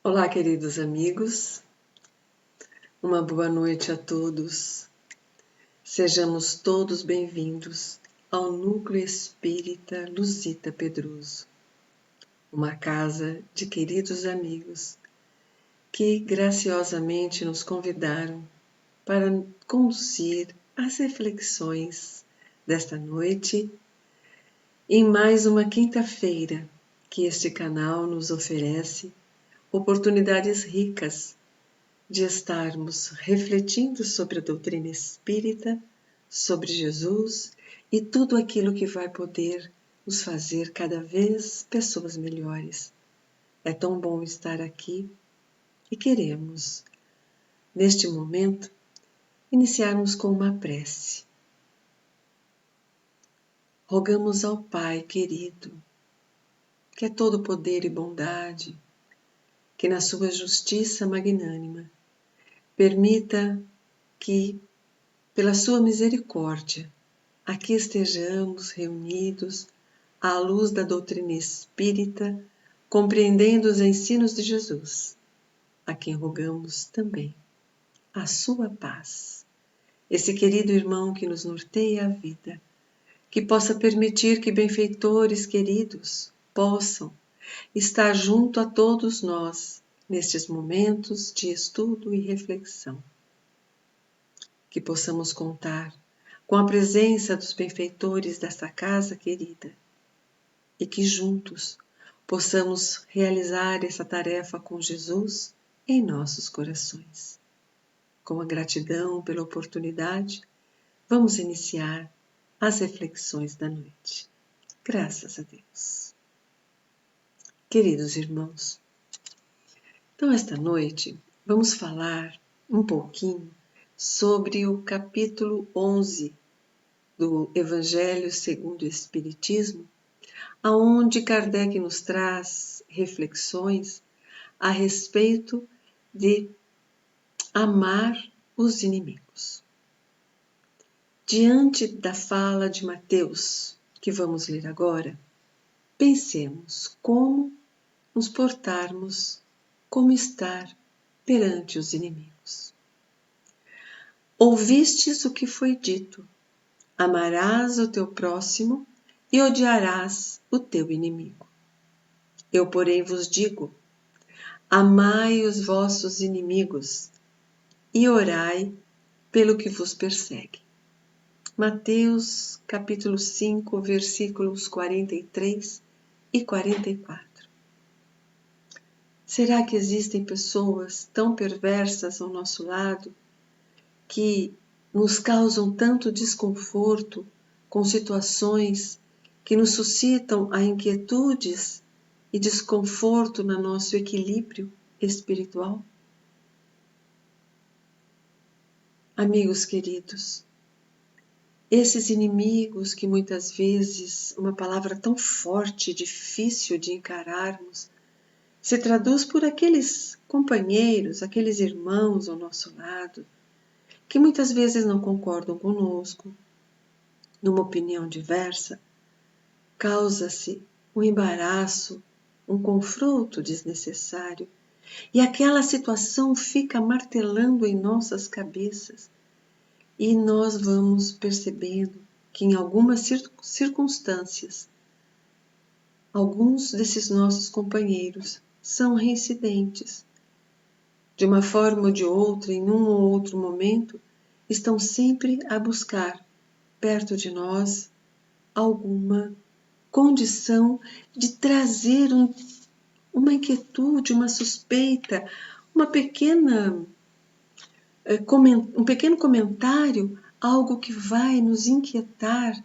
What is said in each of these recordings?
Olá, queridos amigos, uma boa noite a todos. Sejamos todos bem-vindos ao Núcleo Espírita Luzita Pedroso, uma casa de queridos amigos que graciosamente nos convidaram para conduzir as reflexões desta noite em mais uma quinta-feira que este canal nos oferece oportunidades ricas de estarmos refletindo sobre a doutrina espírita, sobre Jesus e tudo aquilo que vai poder nos fazer cada vez pessoas melhores. É tão bom estar aqui e queremos, neste momento, iniciarmos com uma prece. Rogamos ao Pai querido, que é todo poder e bondade, que na sua justiça magnânima permita que, pela sua misericórdia, aqui estejamos reunidos à luz da doutrina espírita, compreendendo os ensinos de Jesus, a quem rogamos também a sua paz. Esse querido irmão que nos norteia a vida, que possa permitir que benfeitores queridos possam estar junto a todos nós nestes momentos de estudo e reflexão. Que possamos contar com a presença dos benfeitores desta casa querida e que juntos possamos realizar essa tarefa com Jesus em nossos corações. Com a gratidão pela oportunidade, vamos iniciar as reflexões da noite. Graças a Deus. Queridos irmãos, então esta noite vamos falar um pouquinho sobre o capítulo 11 do Evangelho segundo o Espiritismo, aonde Kardec nos traz reflexões a respeito de amar os inimigos. Diante da fala de Mateus, que vamos ler agora, pensemos como nos portarmos, como estar perante os inimigos. Ouvistes o que foi dito: amarás o teu próximo e odiarás o teu inimigo. Eu, porém, vos digo: amai os vossos inimigos e orai pelo que vos persegue. Mateus, capítulo 5, versículos 43 e 44. Será que existem pessoas tão perversas ao nosso lado que nos causam tanto desconforto com situações que nos suscitam a inquietudes e desconforto no nosso equilíbrio espiritual? Amigos queridos, esses inimigos que muitas vezes, uma palavra tão forte e difícil de encararmos, se traduz por aqueles companheiros, aqueles irmãos ao nosso lado, que muitas vezes não concordam conosco, numa opinião diversa, causa-se um embaraço, um confronto desnecessário, e aquela situação fica martelando em nossas cabeças, e nós vamos percebendo que em algumas circunstâncias, alguns desses nossos companheiros são reincidentes. De uma forma ou de outra, em um ou outro momento, estão sempre a buscar, perto de nós, alguma condição de trazer uma inquietude, uma suspeita, um pequeno comentário, algo que vai nos inquietar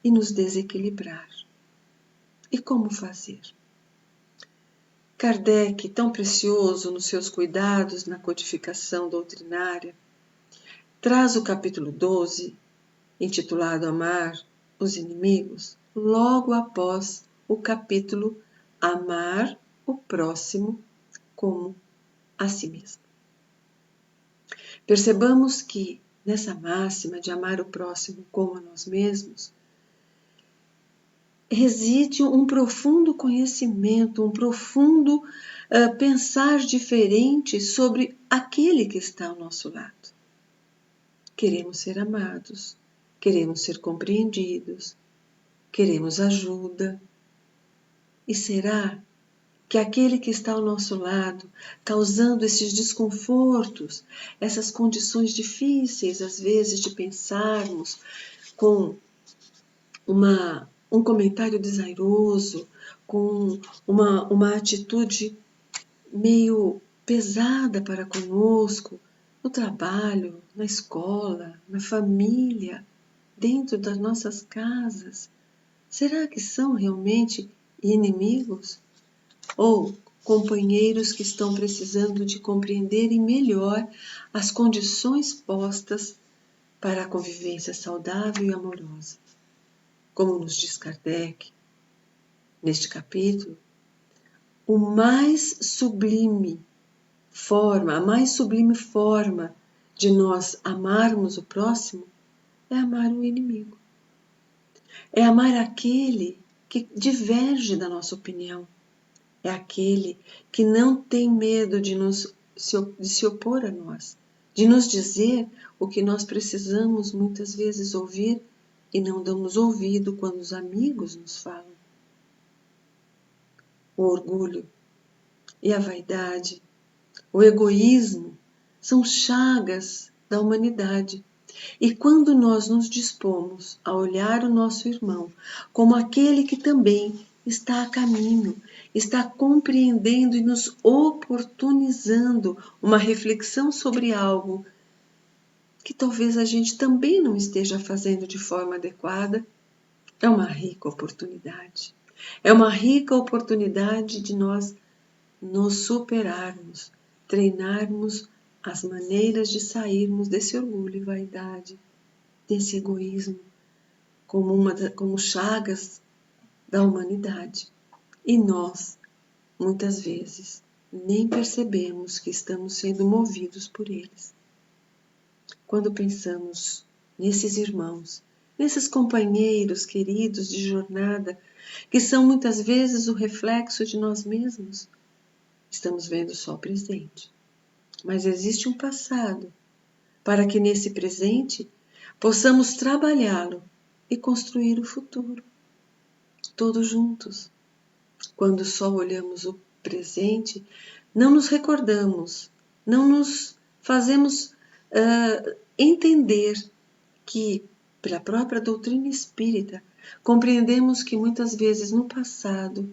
e nos desequilibrar. E como fazer? Kardec, tão precioso nos seus cuidados na codificação doutrinária, traz o capítulo 12, intitulado Amar os Inimigos, logo após o capítulo Amar o Próximo como a si mesmo. Percebamos que, nessa máxima de amar o próximo como a nós mesmos, reside um profundo conhecimento, um profundo pensar diferente sobre aquele que está ao nosso lado. Queremos ser amados, queremos ser compreendidos, queremos ajuda. E será que aquele que está ao nosso lado, causando esses desconfortos, essas condições difíceis, às vezes, de pensarmos, com um comentário desairoso, com uma atitude meio pesada para conosco, no trabalho, na escola, na família, dentro das nossas casas, será que são realmente inimigos? Ou companheiros que estão precisando de compreenderem melhor as condições postas para a convivência saudável e amorosa? Como nos diz Kardec, neste capítulo, a mais sublime forma de nós amarmos o próximo é amar o inimigo. É amar aquele que diverge da nossa opinião. É aquele que não tem medo de se opor a nós, de nos dizer o que nós precisamos muitas vezes ouvir e não damos ouvido quando os amigos nos falam. O orgulho e a vaidade, o egoísmo são chagas da humanidade. E quando nós nos dispomos a olhar o nosso irmão como aquele que também está a caminho, está compreendendo e nos oportunizando uma reflexão sobre algo que talvez a gente também não esteja fazendo de forma adequada, é uma rica oportunidade. É uma rica oportunidade de nós nos superarmos, treinarmos as maneiras de sairmos desse orgulho e vaidade, desse egoísmo, como chagas da humanidade. E nós, muitas vezes, nem percebemos que estamos sendo movidos por eles. Quando pensamos nesses irmãos, nesses companheiros queridos de jornada, que são muitas vezes o reflexo de nós mesmos, estamos vendo só o presente. Mas existe um passado, para que nesse presente possamos trabalhá-lo e construir o futuro, todos juntos. Quando só olhamos o presente, não nos recordamos, não nos fazemos entender que, pela própria doutrina espírita, compreendemos que muitas vezes no passado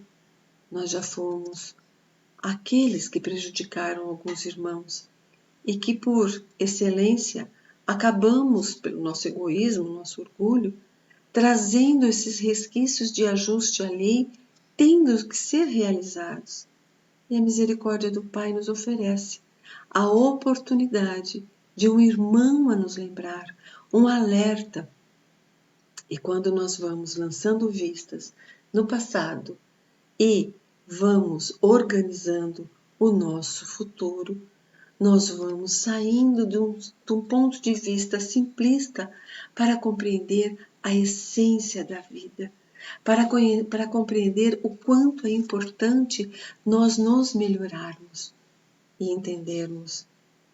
nós já fomos aqueles que prejudicaram alguns irmãos e que, por excelência, acabamos, pelo nosso egoísmo, nosso orgulho, trazendo esses resquícios de ajuste ali, tendo que ser realizados. E a misericórdia do Pai nos oferece a oportunidade de um irmão a nos lembrar, um alerta. E quando nós vamos lançando vistas no passado e vamos organizando o nosso futuro, nós vamos saindo de um ponto de vista simplista para compreender a essência da vida, para compreender o quanto é importante nós nos melhorarmos e entendermos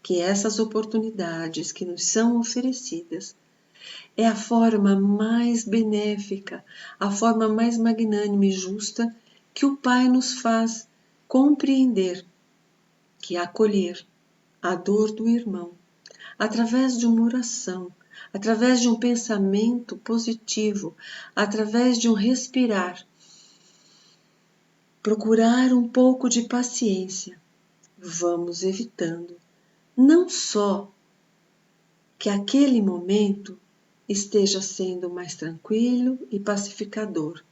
que essas oportunidades que nos são oferecidas é a forma mais benéfica, a forma mais magnânima e justa que o Pai nos faz compreender, que é acolher a dor do irmão, através de uma oração, através de um pensamento positivo, através de um respirar, procurar um pouco de paciência. Vamos evitando não só que aquele momento esteja sendo mais tranquilo e pacificador,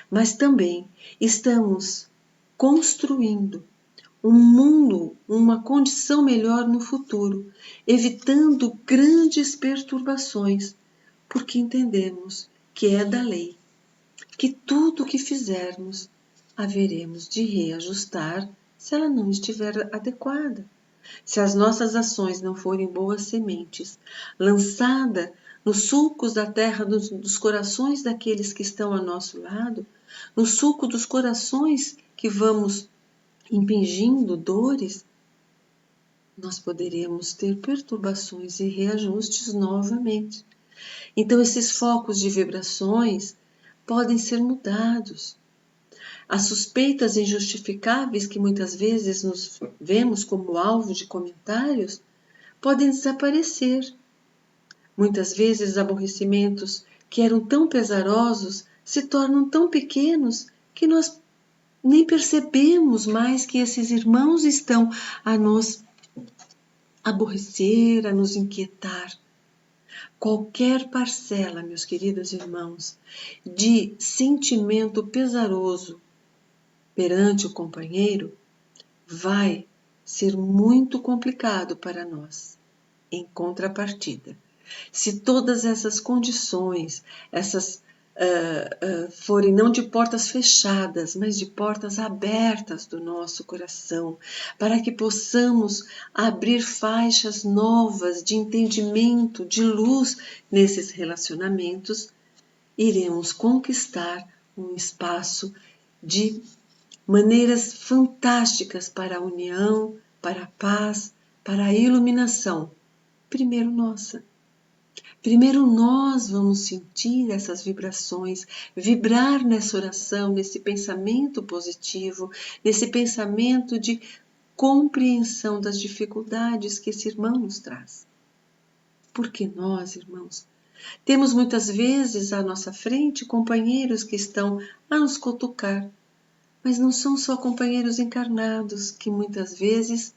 mas também estamos construindo um mundo, uma condição melhor no futuro, evitando grandes perturbações, porque entendemos que é da lei, que tudo o que fizermos haveremos de reajustar se ela não estiver adequada. Se as nossas ações não forem boas sementes, lançadas nos sulcos da terra dos corações daqueles que estão ao nosso lado, no sulco dos corações que vamos impingindo dores, nós poderemos ter perturbações e reajustes novamente. Então, esses focos de vibrações podem ser mudados. As suspeitas injustificáveis que muitas vezes nos vemos como alvo de comentários podem desaparecer. Muitas vezes, aborrecimentos que eram tão pesarosos se tornam tão pequenos que nós nem percebemos mais que esses irmãos estão a nos aborrecer, a nos inquietar. Qualquer parcela, meus queridos irmãos, de sentimento pesaroso perante o companheiro vai ser muito complicado para nós. Em contrapartida, se todas essas condições, forem não de portas fechadas, mas de portas abertas do nosso coração, para que possamos abrir faixas novas de entendimento, de luz nesses relacionamentos, iremos conquistar um espaço de maneiras fantásticas para a união, para a paz, para a iluminação. Primeiro nossa. Primeiro nós vamos sentir essas vibrações, vibrar nessa oração, nesse pensamento positivo, nesse pensamento de compreensão das dificuldades que esse irmão nos traz. Porque nós, irmãos, temos muitas vezes à nossa frente companheiros que estão a nos cutucar, mas não são só companheiros encarnados que muitas vezes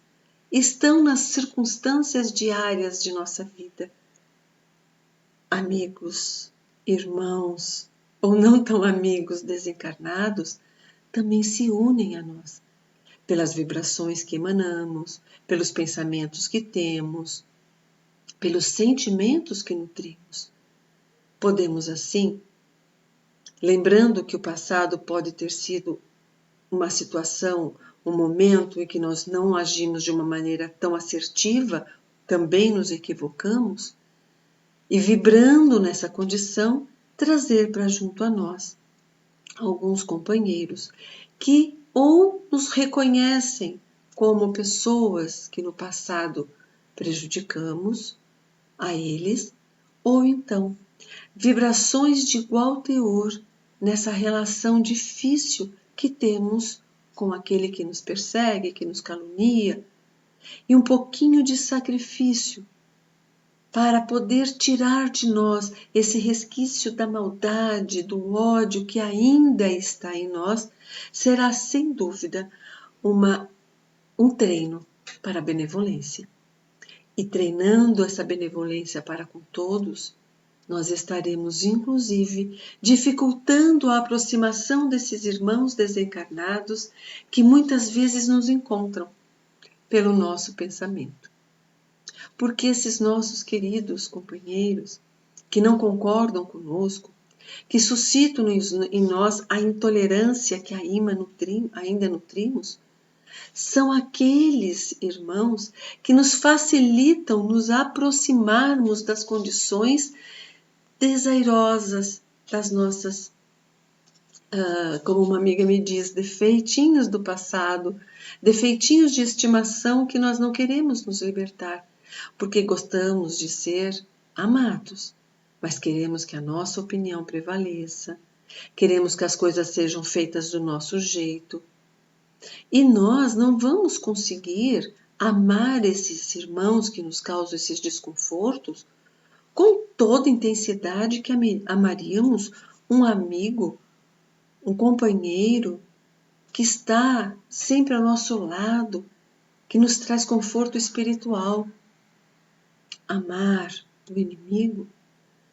estão nas circunstâncias diárias de nossa vida. Amigos, irmãos ou não tão amigos desencarnados também se unem a nós, pelas vibrações que emanamos, pelos pensamentos que temos, pelos sentimentos que nutrimos. Podemos assim, lembrando que o passado pode ter sido uma situação, um momento em que nós não agimos de uma maneira tão assertiva, também nos equivocamos, e vibrando nessa condição, trazer para junto a nós alguns companheiros que ou nos reconhecem como pessoas que no passado prejudicamos a eles, ou então vibrações de igual teor nessa relação difícil que temos com aquele que nos persegue, que nos calunia, e um pouquinho de sacrifício para poder tirar de nós esse resquício da maldade, do ódio que ainda está em nós, será sem dúvida um treino para a benevolência. E treinando essa benevolência para com todos, nós estaremos, inclusive, dificultando a aproximação desses irmãos desencarnados que muitas vezes nos encontram pelo nosso pensamento. Porque esses nossos queridos companheiros que não concordam conosco, que suscitam em nós a intolerância que ainda nutrimos, são aqueles irmãos que nos facilitam nos aproximarmos das condições desairosas das nossas, como uma amiga me diz, defeitinhos do passado, defeitinhos de estimação que nós não queremos nos libertar, porque gostamos de ser amados, mas queremos que a nossa opinião prevaleça, queremos que as coisas sejam feitas do nosso jeito. E nós não vamos conseguir amar esses irmãos que nos causam esses desconfortos com toda a intensidade que amaríamos um amigo, um companheiro que está sempre ao nosso lado, que nos traz conforto espiritual. Amar o inimigo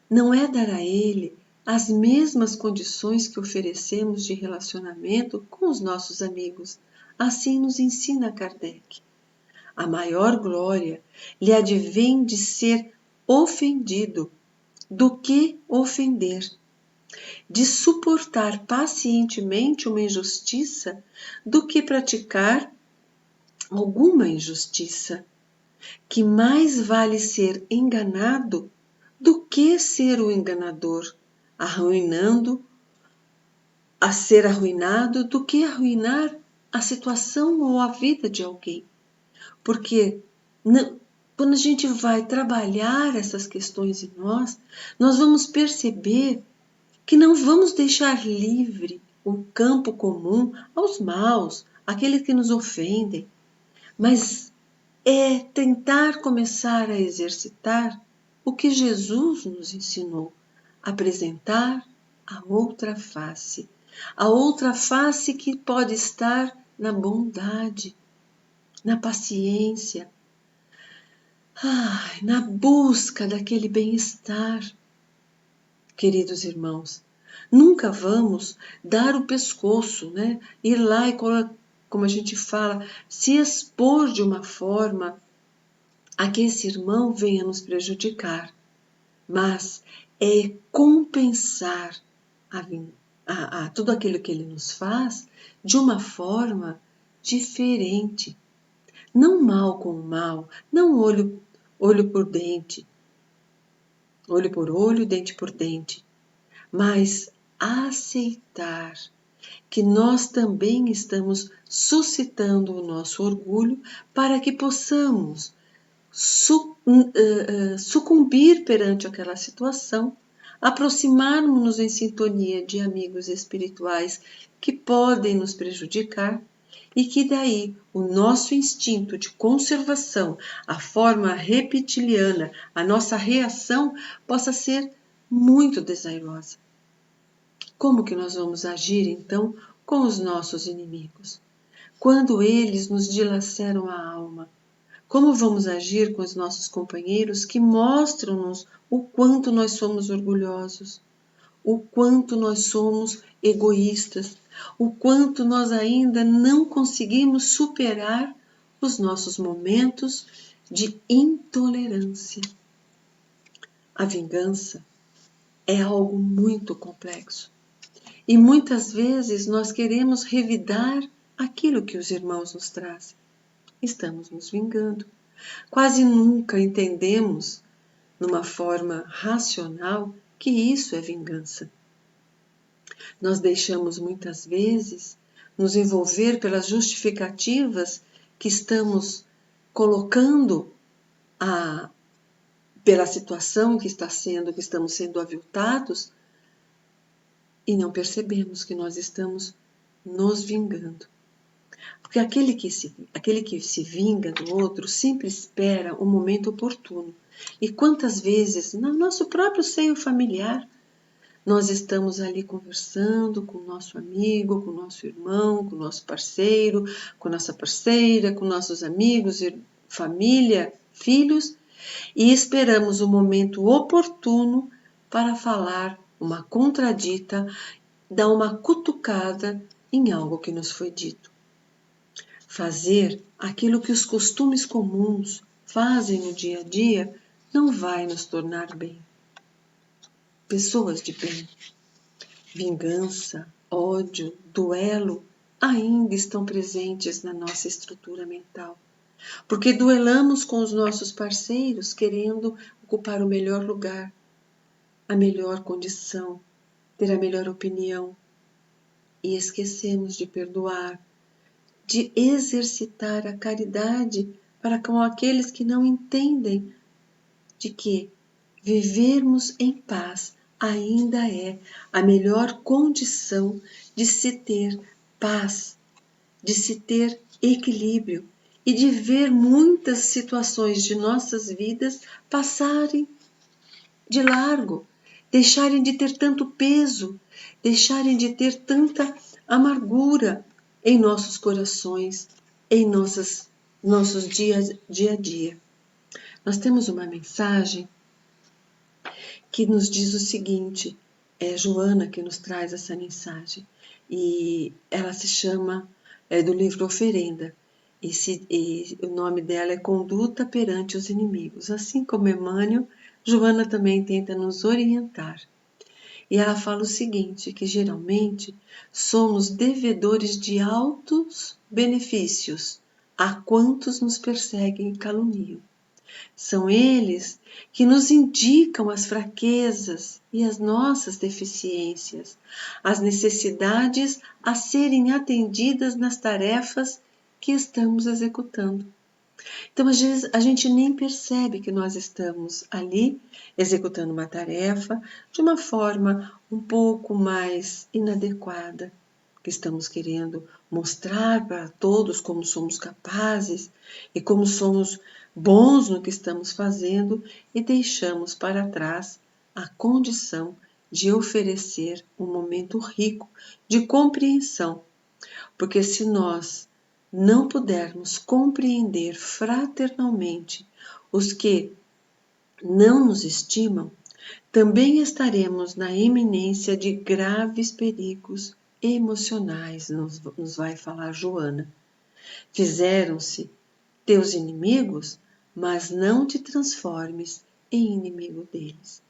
não é dar a ele as mesmas condições que oferecemos de relacionamento com os nossos amigos. Assim nos ensina Kardec. A maior glória lhe advém de ser ofendido do que ofender, de suportar pacientemente uma injustiça do que praticar alguma injustiça, que mais vale ser enganado do que ser o enganador, arruinando, a ser arruinado, do que arruinar a situação ou a vida de alguém. Porque quando a gente vai trabalhar essas questões em nós vamos perceber que não vamos deixar livre o campo comum aos maus, àqueles que nos ofendem, mas é tentar começar a exercitar o que Jesus nos ensinou, apresentar a outra face que pode estar na bondade, na paciência, na busca daquele bem-estar. Queridos irmãos, nunca vamos dar o pescoço, né? Ir lá e, como a gente fala, se expor de uma forma a que esse irmão venha nos prejudicar, mas é compensar tudo aquilo que ele nos faz de uma forma diferente. Não mal com mal, não olho por dente, olho por olho, dente por dente, mas aceitar que nós também estamos suscitando o nosso orgulho para que possamos sucumbir perante aquela situação, aproximarmos-nos em sintonia de amigos espirituais que podem nos prejudicar e que daí o nosso instinto de conservação, a forma reptiliana, a nossa reação possa ser muito desairosa. Como que nós vamos agir então com os nossos inimigos? Quando eles nos dilaceram a alma, como vamos agir com os nossos companheiros que mostram-nos o quanto nós somos orgulhosos, o quanto nós somos egoístas, o quanto nós ainda não conseguimos superar os nossos momentos de intolerância? A vingança é algo muito complexo e muitas vezes nós queremos revidar aquilo que os irmãos nos trazem. Estamos nos vingando. Quase nunca entendemos, numa forma racional, que isso é vingança. Nós deixamos muitas vezes nos envolver pelas justificativas que estamos colocando pela situação que estamos sendo aviltados e não percebemos que nós estamos nos vingando. Porque aquele que se vinga do outro sempre espera o momento oportuno. E quantas vezes, no nosso próprio seio familiar, nós estamos ali conversando com o nosso amigo, com o nosso irmão, com o nosso parceiro, com a nossa parceira, com nossos amigos, família, filhos, e esperamos o momento oportuno para falar uma contradita, dar uma cutucada em algo que nos foi dito. Fazer aquilo que os costumes comuns fazem no dia a dia não vai nos tornar bem. Pessoas de bem, vingança, ódio, duelo ainda estão presentes na nossa estrutura mental. Porque duelamos com os nossos parceiros querendo ocupar o melhor lugar, a melhor condição, ter a melhor opinião. E esquecemos de perdoar, de exercitar a caridade para com aqueles que não entendem de que vivermos em paz ainda é a melhor condição de se ter paz, de se ter equilíbrio e de ver muitas situações de nossas vidas passarem de largo, deixarem de ter tanto peso, deixarem de ter tanta amargura em nossos corações, em nossos dia a dia. Nós temos uma mensagem que nos diz o seguinte, é Joana que nos traz essa mensagem, e ela se chama, do livro Oferenda, e o nome dela é Conduta perante os Inimigos. Assim como Emmanuel, Joana também tenta nos orientar. E ela fala o seguinte, que geralmente somos devedores de altos benefícios a quantos nos perseguem e caluniam. São eles que nos indicam as fraquezas e as nossas deficiências, as necessidades a serem atendidas nas tarefas que estamos executando. Então, às vezes, a gente nem percebe que nós estamos ali executando uma tarefa de uma forma um pouco mais inadequada, que estamos querendo mostrar para todos como somos capazes e como somos bons no que estamos fazendo e deixamos para trás a condição de oferecer um momento rico de compreensão, porque se nós não pudermos compreender fraternalmente os que não nos estimam, também estaremos na iminência de graves perigos emocionais, nos vai falar Joana. Fizeram-se teus inimigos, mas não te transformes em inimigo deles.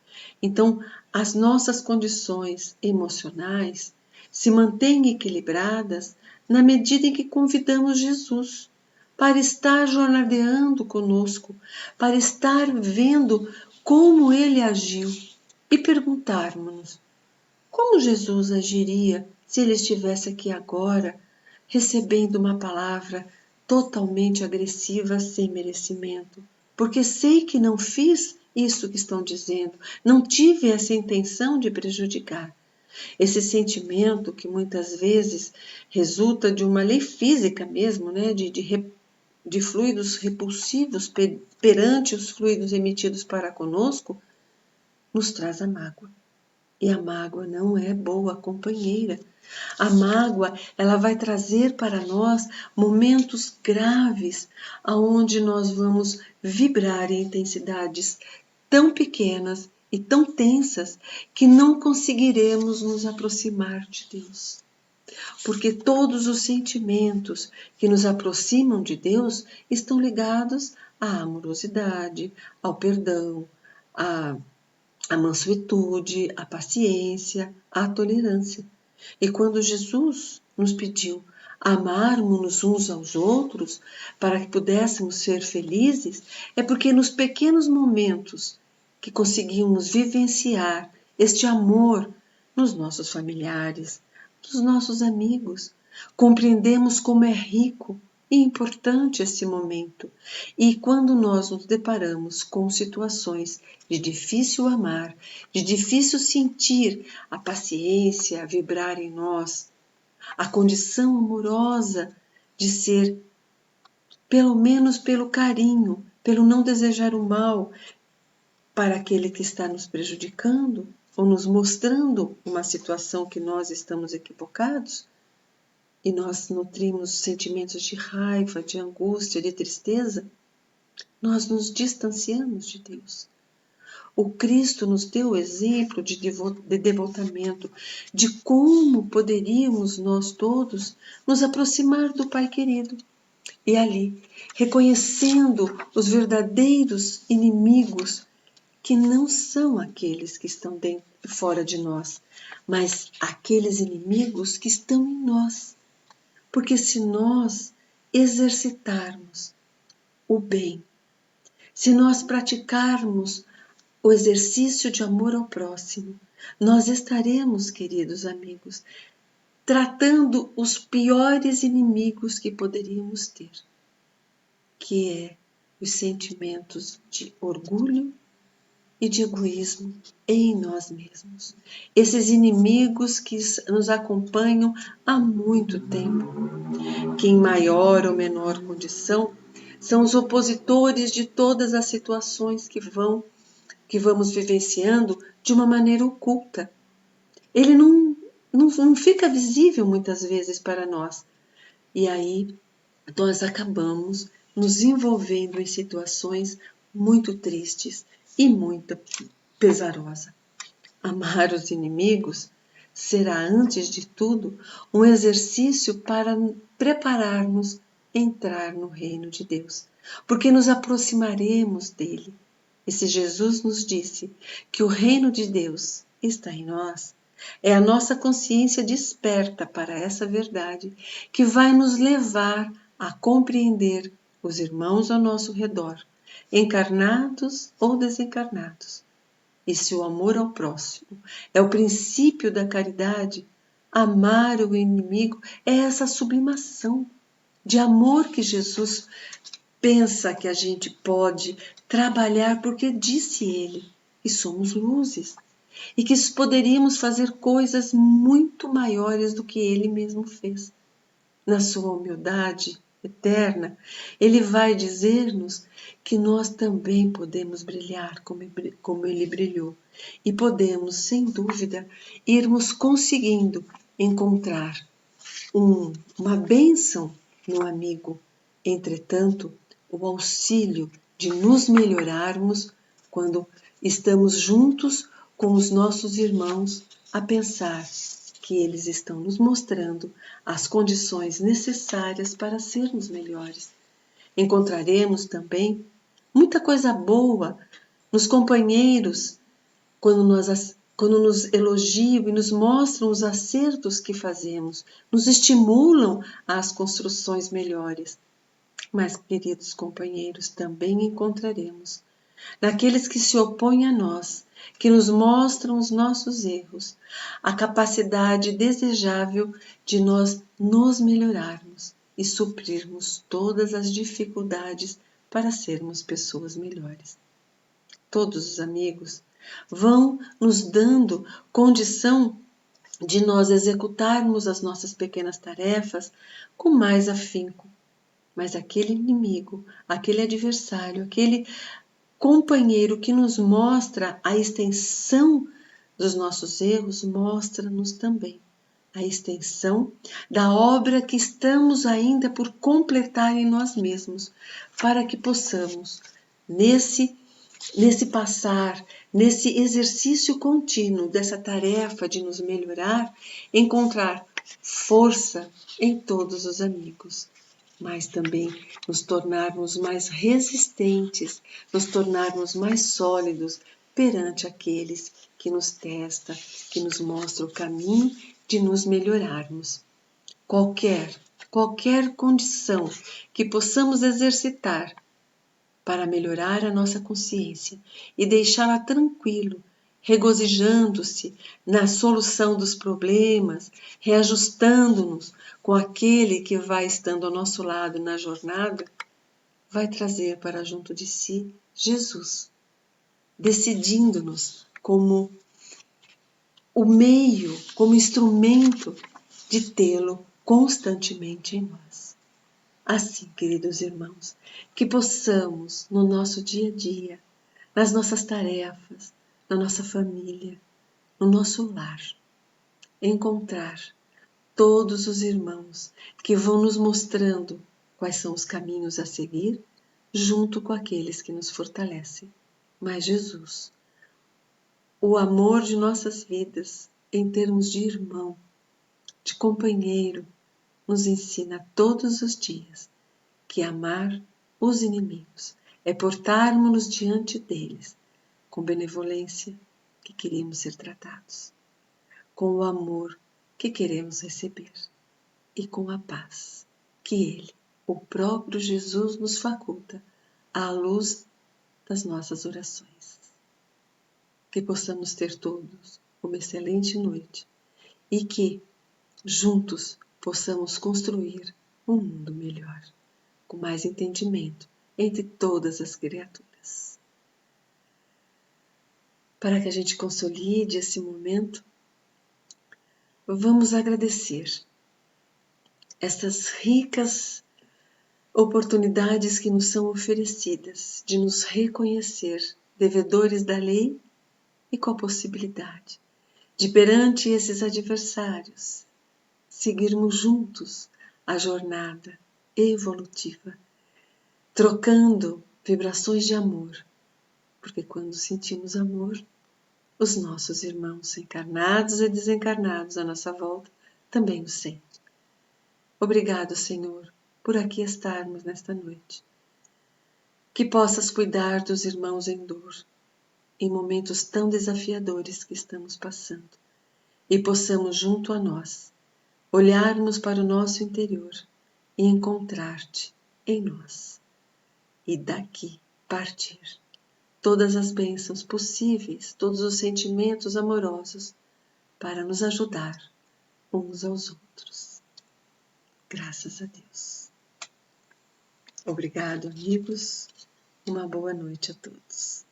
Então, as nossas condições emocionais se mantêm equilibradas na medida em que convidamos Jesus para estar jornadeando conosco, para estar vendo como ele agiu e perguntarmos-nos como Jesus agiria se ele estivesse aqui agora recebendo uma palavra totalmente agressiva sem merecimento, porque sei que não fiz isso que estão dizendo, não tive essa intenção de prejudicar. Esse sentimento que muitas vezes resulta de uma lei física mesmo, né? de fluidos repulsivos perante os fluidos emitidos para conosco, nos traz a mágoa. E a mágoa não é boa companheira. A mágoa, ela vai trazer para nós momentos graves, aonde nós vamos vibrar em intensidades tão pequenas e tão tensas que não conseguiremos nos aproximar de Deus. Porque todos os sentimentos que nos aproximam de Deus estão ligados à amorosidade, ao perdão, à mansuetude, à paciência, à tolerância. E quando Jesus nos pediu amarmos-nos uns aos outros para que pudéssemos ser felizes, é porque nos pequenos momentos que conseguimos vivenciar este amor nos nossos familiares, nos nossos amigos, compreendemos como é rico e importante esse momento. E quando nós nos deparamos com situações de difícil amar, de difícil sentir a paciência vibrar em nós, a condição amorosa de ser, pelo menos pelo carinho, pelo não desejar o mal para aquele que está nos prejudicando ou nos mostrando uma situação que nós estamos equivocados, e nós nutrimos sentimentos de raiva, de angústia, de tristeza, nós nos distanciamos de Deus. O Cristo nos deu o exemplo de devotamento, de como poderíamos nós todos nos aproximar do Pai querido. E ali, reconhecendo os verdadeiros inimigos, que não são aqueles que estão dentro, fora de nós, mas aqueles inimigos que estão em nós. Porque se nós exercitarmos o bem, se nós praticarmos o exercício de amor ao próximo, nós estaremos, queridos amigos, tratando os piores inimigos que poderíamos ter, que é os sentimentos de orgulho e de egoísmo em nós mesmos. Esses inimigos que nos acompanham há muito tempo, que em maior ou menor condição são os opositores de todas as situações que vamos vivenciando de uma maneira oculta. Ele não fica visível muitas vezes para nós. E aí nós acabamos nos envolvendo em situações muito tristes e muito pesarosas. Amar os inimigos será, antes de tudo, um exercício para preparar-nos a entrar no reino de Deus, porque nos aproximaremos dele. E se Jesus nos disse que o reino de Deus está em nós, é a nossa consciência desperta para essa verdade que vai nos levar a compreender os irmãos ao nosso redor encarnados ou desencarnados. E se o amor ao próximo é o princípio da caridade, amar o inimigo é essa sublimação de amor que Jesus pensa que a gente pode trabalhar, porque disse ele que somos luzes e que poderíamos fazer coisas muito maiores do que ele mesmo fez. Na sua humildade eterna, ele vai dizer-nos que nós também podemos brilhar como ele brilhou e podemos, sem dúvida, irmos conseguindo encontrar uma bênção no amigo. Entretanto, o auxílio de nos melhorarmos quando estamos juntos com os nossos irmãos a pensar que eles estão nos mostrando as condições necessárias para sermos melhores. Encontraremos também muita coisa boa nos companheiros quando nos elogiam e nos mostram os acertos que fazemos, nos estimulam às construções melhores. Mas, queridos companheiros, também encontraremos naqueles que se opõem a nós, que nos mostram os nossos erros, a capacidade desejável de nós nos melhorarmos e suprirmos todas as dificuldades para sermos pessoas melhores. Todos os amigos vão nos dando condição de nós executarmos as nossas pequenas tarefas com mais afinco. Mas aquele inimigo, aquele adversário, aquele companheiro que nos mostra a extensão dos nossos erros, mostra-nos também a extensão da obra que estamos ainda por completar em nós mesmos, para que possamos, nesse passar, nesse exercício contínuo dessa tarefa de nos melhorar, encontrar força em todos os amigos, mas também nos tornarmos mais resistentes, nos tornarmos mais sólidos perante aqueles que nos testam, que nos mostram o caminho de nos melhorarmos. Qualquer condição que possamos exercitar para melhorar a nossa consciência e deixá-la tranquilo, regozijando-se na solução dos problemas, reajustando-nos com aquele que vai estando ao nosso lado na jornada, vai trazer para junto de si Jesus, decidindo-nos como o meio, como instrumento de tê-lo constantemente em nós. Assim, queridos irmãos, que possamos no nosso dia a dia, nas nossas tarefas, na nossa família, no nosso lar, encontrar todos os irmãos que vão nos mostrando quais são os caminhos a seguir, junto com aqueles que nos fortalecem. Mas Jesus, o amor de nossas vidas, em termos de irmão, de companheiro, nos ensina todos os dias que amar os inimigos é portarmos-nos diante deles com benevolência que queremos ser tratados, com o amor que queremos receber e com a paz que Ele, o próprio Jesus, nos faculta à luz das nossas orações. Que possamos ter todos uma excelente noite e que, juntos, possamos construir um mundo melhor, com mais entendimento entre todas as criaturas. Para que a gente consolide esse momento, vamos agradecer essas ricas oportunidades que nos são oferecidas de nos reconhecer devedores da lei e com a possibilidade de, perante esses adversários, seguirmos juntos a jornada evolutiva, trocando vibrações de amor, porque quando sentimos amor, os nossos irmãos encarnados e desencarnados à nossa volta também o sentem. Obrigado, Senhor, por aqui estarmos nesta noite. Que possas cuidar dos irmãos em dor, em momentos tão desafiadores que estamos passando, e possamos, junto a nós, olharmos para o nosso interior e encontrar-te em nós. E daqui partir todas as bênçãos possíveis, todos os sentimentos amorosos para nos ajudar uns aos outros. Graças a Deus. Obrigado, amigos. Uma boa noite a todos.